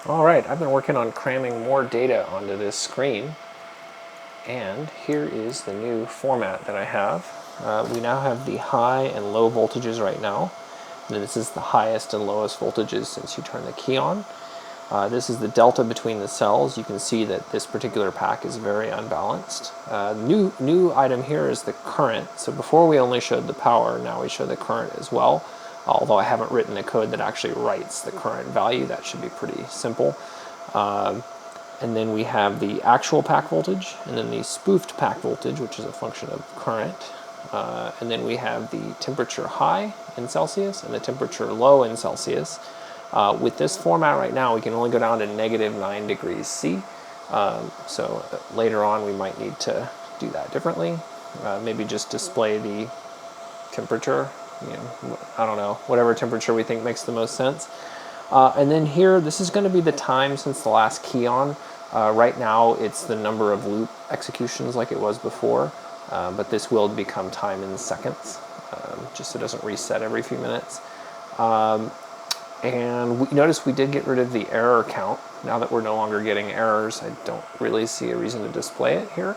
All right, I've been working on cramming more data onto this screen, and here is the new format that I have. We now have the high and low voltages right now. And this is the highest and lowest voltages since you turn the key on. This is the delta between the cells. You can see that this particular pack is very unbalanced. New item here is the current. So before we only showed the power, now we show the current as well. Although I haven't written a code that actually writes the current value. That should be pretty simple. And then we have the actual pack voltage, and then the spoofed pack voltage, which is a function of current. And then we have the temperature high in Celsius and the temperature low in Celsius. With this format right now, we can only go down to -9 degrees C. So later on, we might need to do that differently. Maybe just display the temperature. I don't know, whatever temperature we think makes the most sense. And then here, this is going to be the time since the last key on. Right now, it's the number of loop executions like it was before, but this will become time in seconds, just so it doesn't reset every few minutes. And notice we did get rid of the error count. Now that we're no longer getting errors, I don't really see a reason to display it here,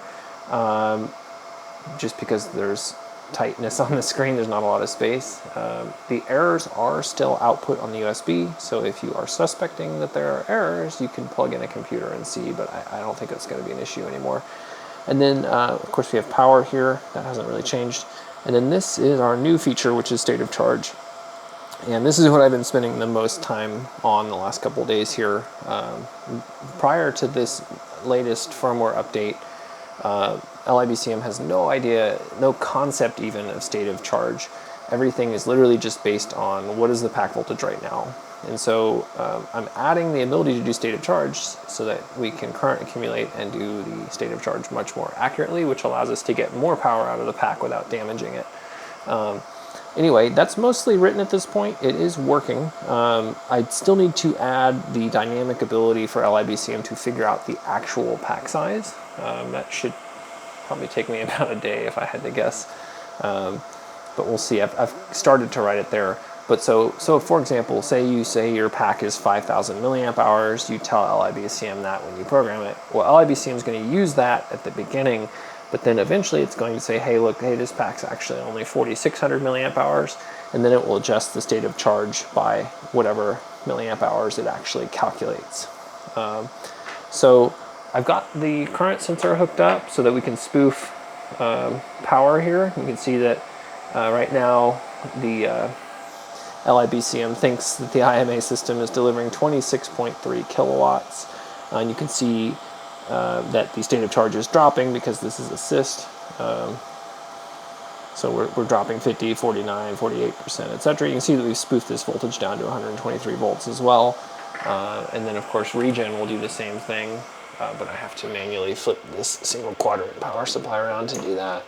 just because there's tightness on the screen, there's not a lot of space. The errors are still output on the USB, so if you are suspecting that there are errors, you can plug in a computer and see, but I don't think it's going to be an issue anymore. And then, of course, we have power here. That hasn't really changed. And then this is our new feature, which is state of charge. And this is what I've been spending the most time on the last couple of days here. Prior to this latest firmware update, LiBCM has no idea, no concept even of state of charge. Everything is literally just based on what is the pack voltage right now. And so I'm adding the ability to do state of charge so that we can current accumulate and do the state of charge much more accurately, which allows us to get more power out of the pack without damaging it. Anyway, that's mostly written at this point. It is working. I still need to add the dynamic ability for LiBCM to figure out the actual pack size. That should probably take me about a day if I had to guess. But we'll see. I've started to write it there. But so for example, say your pack is 5,000 milliamp hours. You tell LiBCM that when you program it. Well, LiBCM is going to use that at the beginning, but then eventually it's going to say, hey, look, hey, this pack's actually only 4,600 milliamp hours, and then it will adjust the state of charge by whatever milliamp hours it actually calculates. So I've got the current sensor hooked up so that we can spoof power here. You can see that right now the LiBCM thinks that the IMA system is delivering 26.3 kilowatts. And you can see that the state of charge is dropping because this is assist. So we're dropping 50, 49, 48%, etc. You can see that we've spoofed this voltage down to 123 volts as well. And then, of course, regen will do the same thing, but I have to manually flip this single quadrant power supply around to do that.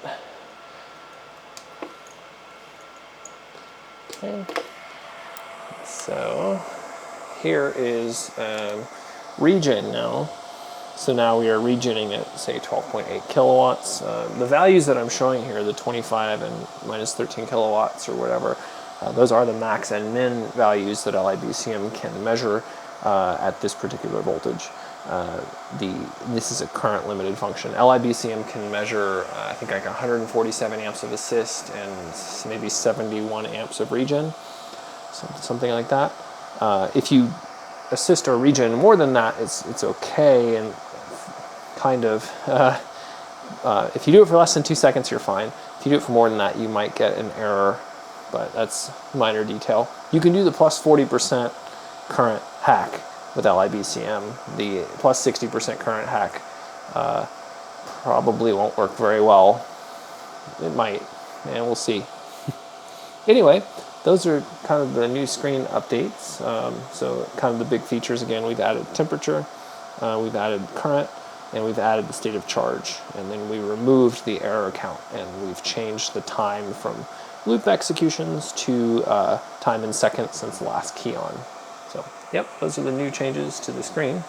Okay. So here is regen now. So now we are regenning at, say, 12.8 kilowatts. The values that I'm showing here, the 25 and minus 13 kilowatts or whatever, those are the max and min values that LiBCM can measure at this particular voltage. This is a current limited function. LiBCM can measure, I think, like 147 amps of assist and maybe 71 amps of regen, something like that. If you assist or regen more than that, it's okay, and kind of, if you do it for less than 2 seconds, you're fine. If you do it for more than that, you might get an error, but that's minor detail. You can do the plus 40% current hack with LiBCM. The plus 60% current hack probably won't work very well. It might, and we'll see. Anyway, those are kind of the new screen updates. So kind of the big features again, we've added temperature, we've added current, and we've added the state of charge. And then we removed the error count, and we've changed the time from loop executions to time in seconds since the last key on. So, yep, those are the new changes to the screen.